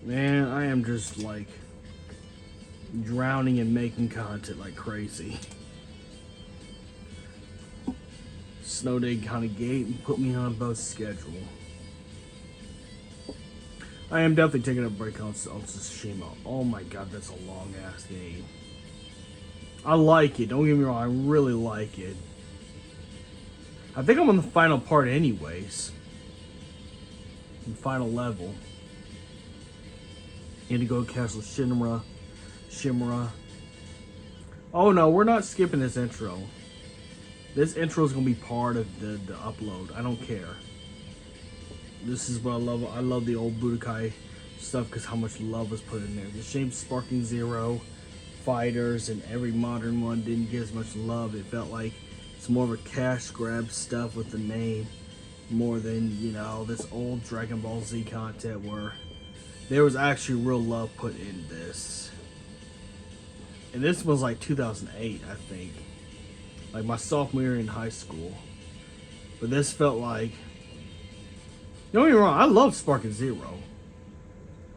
Man, I am just like drowning in making content like crazy. Snow day kind of gate and put me on both schedule. I am definitely taking a break on Tsushima. Oh my god, that's a long ass game. I like it, don't get me wrong, I really like it. I think I'm on the final part anyways. The final level. Indigo Castle Shimura. Oh no, we're not skipping this intro. This intro is gonna be part of the upload. I don't care. This is what I love. I love the old Budokai stuff because how much love was put in there. The shame Sparking Zero, Fighters, and every modern one didn't get as much love. It felt like it's more of a cash grab stuff with the name, more than, you know, this old Dragon Ball Z content where there was actually real love put in this. And this was like 2008, I think. Like my sophomore year in high school. But this felt like... Don't get me wrong, I love Sparking Zero.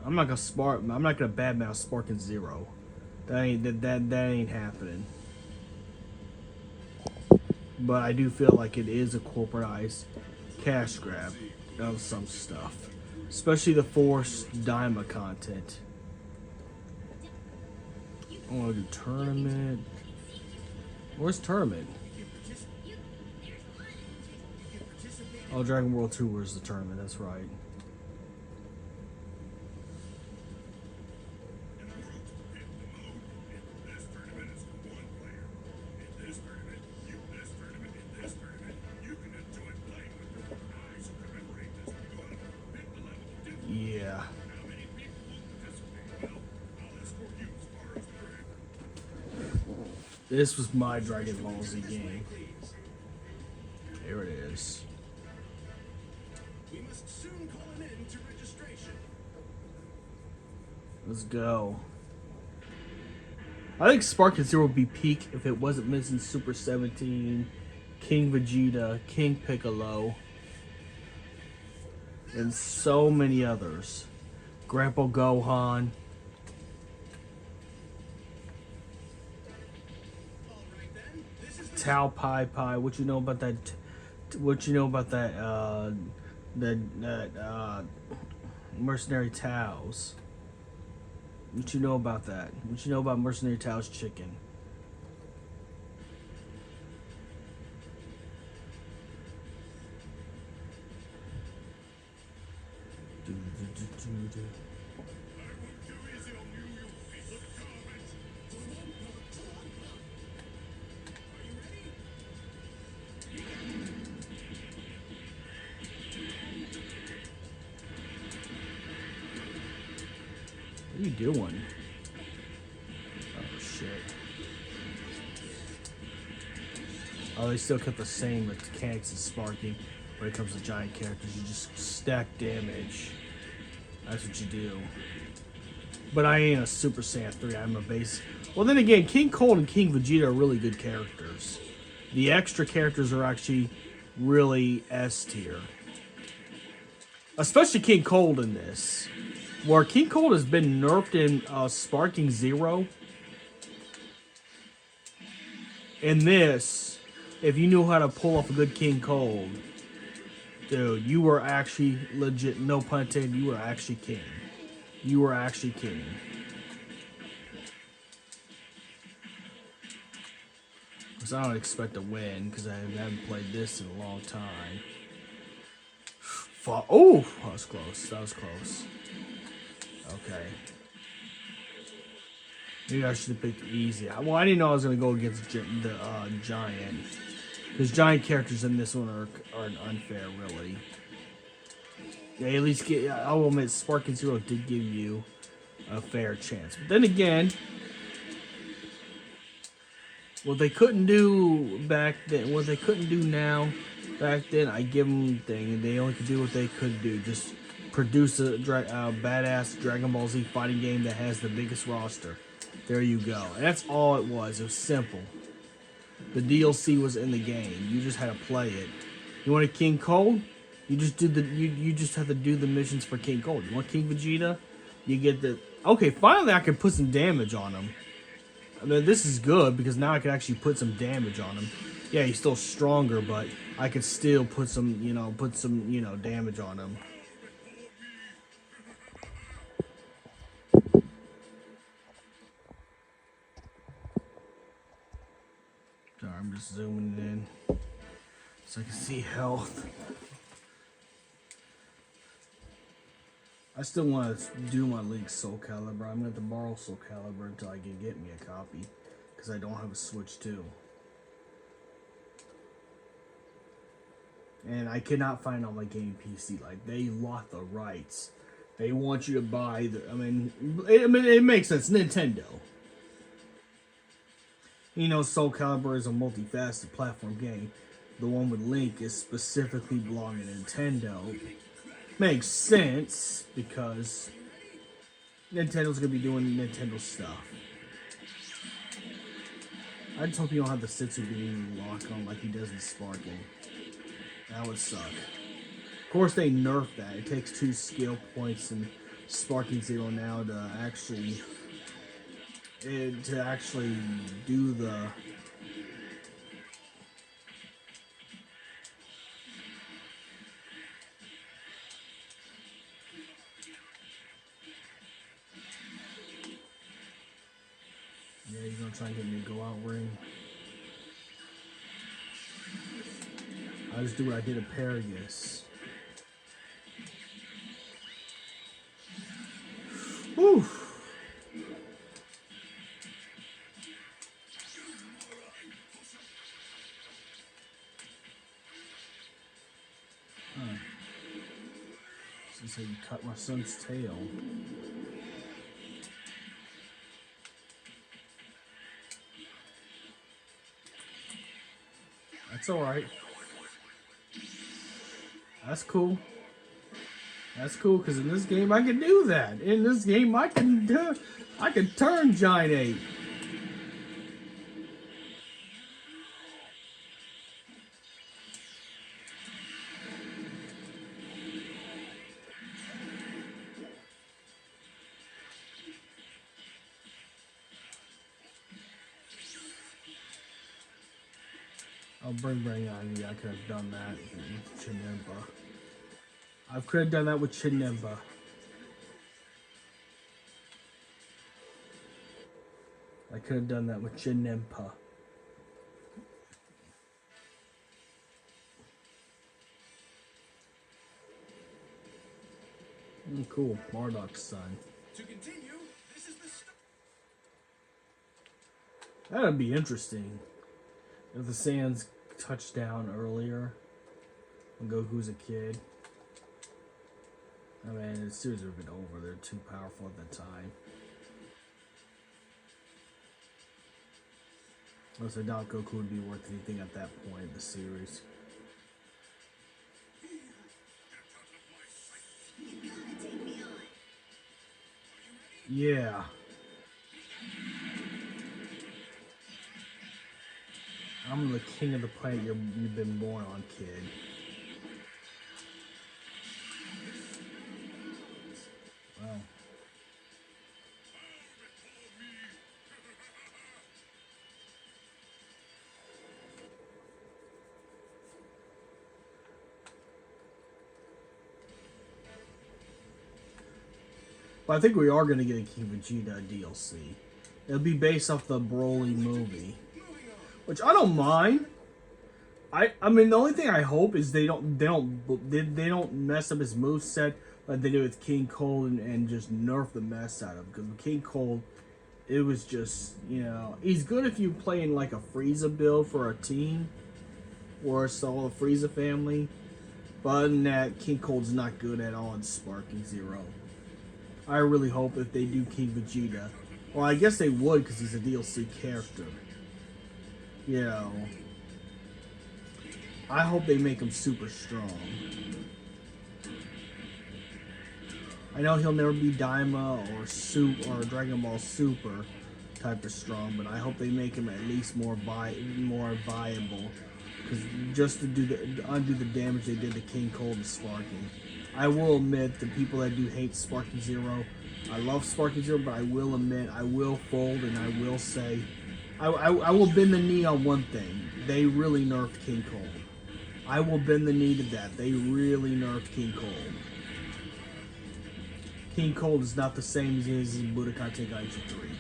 I'm not gonna badmouth Sparking Zero. That ain't happening. But I do feel like it is a corporatized cash grab of some stuff. Especially the forced Daima content. I wanna do tournament. Where's tournament? Oh, Dragon World 2 was the tournament, that's right. Yeah. This was my Dragon Ball Z game. Here it is. Let's go. I think Sparking Zero would be peak if it wasn't missing Super 17, King Vegeta, King Piccolo, and so many others. Grandpa Gohan. Tao Pai Pai. What you know about that? What you know about that? Mercenary Taos. What you know about that? What you know about Mercenary Tao's chicken? What are you doing? Oh shit. Oh, they still kept the same mechanics as Sparking. When it comes to giant characters, you just stack damage. That's what you do. But I ain't a Super Saiyan 3, I'm a base. Well then again, King Cold and King Vegeta are really good characters. The extra characters are actually really S tier. Especially King Cold in this. Where King Cold has been nerfed in Sparking Zero. In this, if you knew how to pull off a good King Cold, dude, you were actually legit, no pun intended, you were actually king. You were actually king. Because I don't expect to win, because I haven't played this in a long time. Oh, that was close. That was close. Okay. Maybe I should have picked easy. Well, I didn't know I was going to go against the Giant. Because Giant characters in this one are unfair, really. Yeah, at least I will admit, Sparking Zero did give you a fair chance. But then again, what they couldn't do back then, what they couldn't do now, back then, I give them the thing, and they only could do what they could do. Just produce a badass Dragon Ball Z fighting game that has the biggest roster. There you go. And that's all it was. It was simple. The DLC was in the game. You just had to play it. You want a King Cold? You just do you just have to do the missions for King Cold. You want King Vegeta? You get the... Okay, finally I can put some damage on him. I mean, this is good because now I can actually put some damage on him. Yeah, he's still stronger, but I could still put some, damage on him. Sorry, I'm just zooming in so I can see health. I still want to do my Link Soul Calibur. I'm going to have to borrow Soul Calibur until I can get me a copy, because I don't have a Switch 2. And I cannot find on my game PC. Like, they lock the rights. They want you to buy the... I mean, it makes sense. Nintendo. You know, Soul Calibur is a multifaceted platform game. The one with Link is specifically belonging to Nintendo. Makes sense, because Nintendo's gonna be doing Nintendo stuff. I just hope you don't have the Sitsu being lock on like he does in Sparking. That would suck. Of course, they nerfed that. It takes 2 skill points in Sparking Zero now to actually do the... Yeah, you're gonna try and get me to go out ring. I just do what I did at Paragus. Whew. Since you cut my son's tail. That's alright. That's cool. That's cool, because in this game I can do that. In this game I can turn Giant Ape. I'll bring on you. I could have done that with Chinemba. I could have done that with Chinemba. I could have done that with Chinemba. Cool. Marduk's son. To continue, this is the that'd be interesting. If the Saiyans touched down earlier when Goku's a kid. I mean, the series would have been over. They're too powerful at the time. Unless I doubt Goku would be worth anything at that point in the series. Yeah. I'm the king of the planet you've been born on, kid. Wow. But I think we are going to get a King Vegeta DLC. It'll be based off the Broly movie, which I don't mind. I mean, the only thing I hope is they don't mess up his moveset like they did with King Cold and just nerf the mess out of him. Because with King Cold, it was just, he's good if you play in like a Frieza build for a team or it's all the Frieza family. But other than that, King Cold's not good at all in Sparking Zero. I really hope if they do King Vegeta, well, I guess they would because he's a DLC character. I hope they make him super strong. I know he'll never be Daima or Dragon Ball Super type of strong, but I hope they make him at least more viable. Because just to undo the damage they did to King Cold and Sparking. I will admit, the people that do hate Sparking Zero I love Sparking Zero, but I will admit, I will fold and I will say, I will bend the knee on one thing. They really nerfed King Cold. I will bend the knee to that. They really nerfed King Cold. King Cold is not the same as his in Budokai Tenkaichi 3.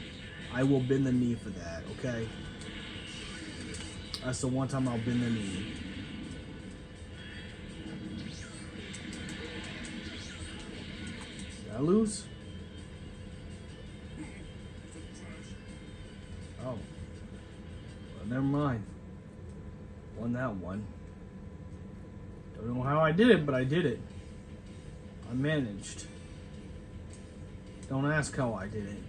I will bend the knee for that, okay? That's the one time I'll bend the knee. Did I lose? Oh. Well, never mind. Won that one. Don't know how I did it, but I did it. I managed. Don't ask how I did it.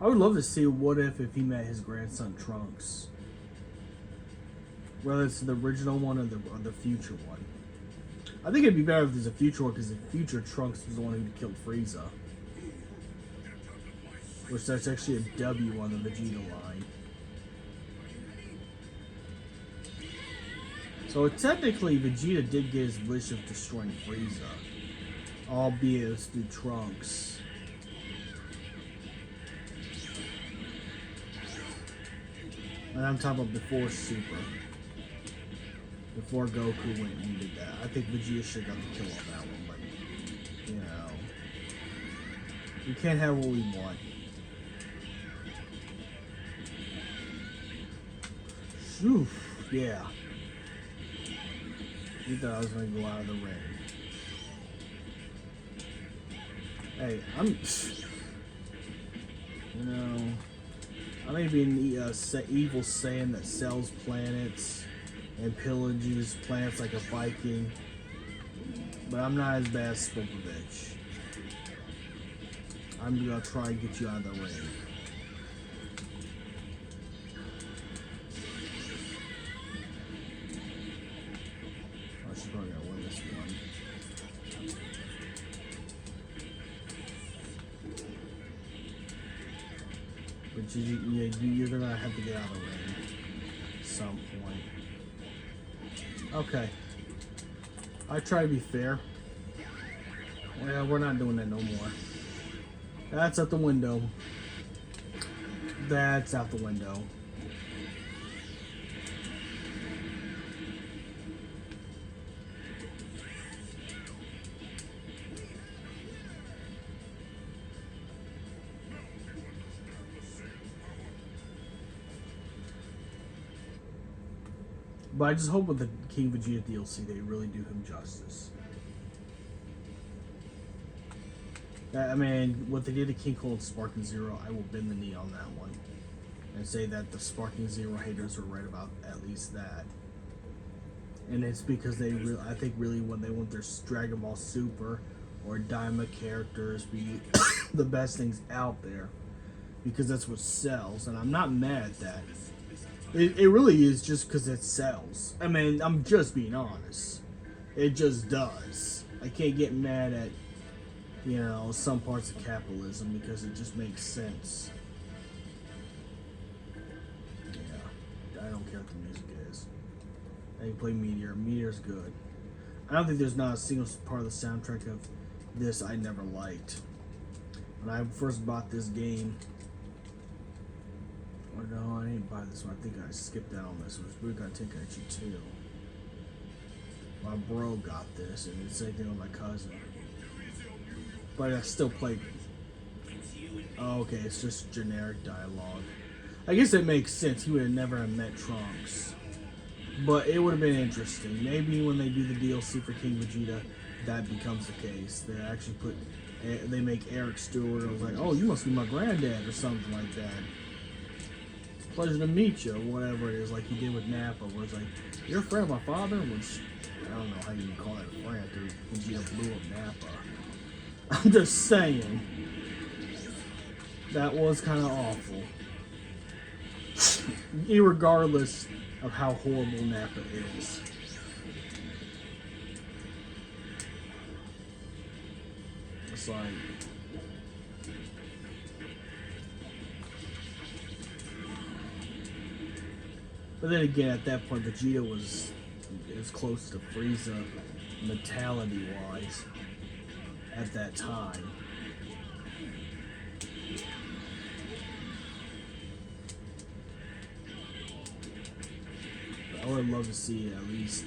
I would love to see what if he met his grandson Trunks. Whether it's the original one or the future one. I think it'd be better if there's a future one, because the future Trunks was the one who killed Frieza. Which that's actually a W on the Vegeta line. So technically Vegeta did get his wish of destroying Frieza. Albeit it was through Trunks. And I'm talking about before Super. Before Goku went and did that. I think Vegeta should have got the kill on that one, but you know. We can't have what we want. Oof, yeah. You thought I was gonna go out of the ring. Hey, you know, I may be an evil Saiyan that sells planets and pillages planets like a Viking, but I'm not as bad as Spopovich. I'm gonna try and get you out of the ring. Oh, she's probably gonna win this one. But you're gonna have to get out of the ring at some point. Okay. I try to be fair. Well, we're not doing that no more. That's out the window. That's out the window. But I just hope with the King Vegeta DLC they really do him justice. I mean, what they did to King Cold Sparking Zero, I will bend the knee on that one. And say that the Sparking Zero haters are right about at least that. And it's because they really, I think really when they want their Dragon Ball Super or Daima characters be the best things out there. Because that's what sells, and I'm not mad at that. It really is just because it sells. I mean, I'm just being honest. It just does. I can't get mad at, you know, some parts of capitalism because it just makes sense. Yeah, I don't care what the music is. I can play Meteor. Meteor's good. I don't think there's not a single part of the soundtrack of this I never liked. When I first bought this game, or no, I didn't buy this one. I think I skipped out on this. It was Budokai Tenkaichi 2. My bro got this, and it's the same thing with my cousin. But I still played it. Oh, okay, it's just generic dialogue. I guess it makes sense. He would have never have met Trunks. But it would have been interesting. Maybe when they do the DLC for King Vegeta, that becomes the case. They actually they make Eric Stewart, and I was like, oh, you must be my granddad, or something like that. Pleasure to meet you, or whatever it is, like he did with Nappa, where it's like, you're a friend of my father? Which, I don't know how you can call that a friend, dude. Vegeta blew up Nappa. I'm just saying. That was kind of awful. Irregardless of how horrible Nappa is. It's like... But then again, at that point, Vegeta was as close to Frieza mentality-wise at that time. I would love to see at least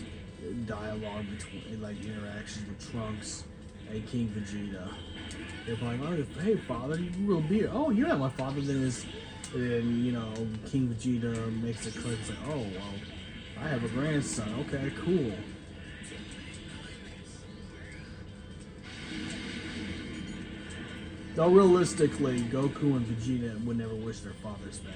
dialogue between, like, interactions with Trunks and King Vegeta. They're like, oh, hey, father, you will be here. Oh, you're not my father. Then you know, King Vegeta makes a click. It's like, oh, well, I have a grandson. Okay, cool. Though realistically, Goku and Vegeta would never wish their fathers back.